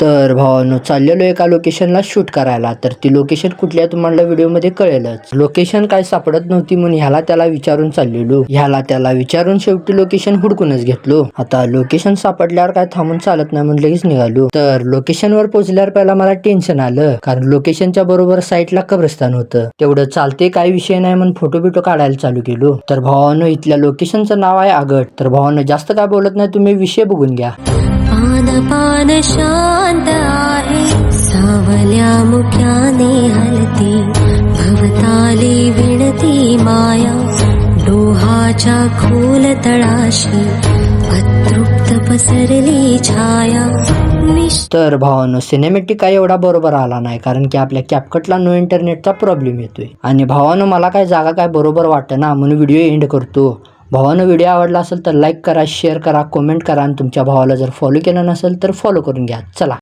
तर भावानो चाललेलो एका लोकेशनला शूट करायला, तर ती लोकेशन कुठली आहे तुम्हाला व्हिडिओमध्ये कळेलच. लोकेशन काय सापडत नव्हती म्हणून ह्याला त्याला विचारून चाललेलो. ह्याला त्याला विचारून शेवटी लोकेशन हुडकूनच घेतलो. आता लोकेशन सापडल्यावर काय थांबून चालत नाही म्हणून लगेच निघालो. तर लोकेशनवर पोहोचल्यावर पहिला मला टेन्शन आलं, कारण लोकेशनच्या बरोबर साईडला कब्रस्तान होतं. तेवढं चालते काय विषय नाही म्हणून फोटो बिटो काढायला चालू केलो. तर भावानो इथल्या लोकेशनचं नाव आहे आगट. तर भावानो जास्त काय बोलत नाही, तुम्ही विषय बघून घ्या. पान शांत आहे, सावल्या मुख्याने हलती, भवताली विणती माया, डोहाच्या खोल तळाशी अतृप्त पसरली छाया. तर भावानो सिनेमॅटिक काय एवढा बरोबर आला नाही, कारण की आपल्या कॅपकटला नो इंटरनेटचा प्रॉब्लेम येतोय. आणि भावानो मला काय जागा काय बरोबर वाटेना म्हणून व्हिडिओ एंड करतो. भावानं व्हिडिओ आवडला असेल तर लाईक करा, शेअर करा, कमेंट करा आणि तुमच्या भावाला जर फॉलो केलं नसेल तर फॉलो करून घ्या. चला.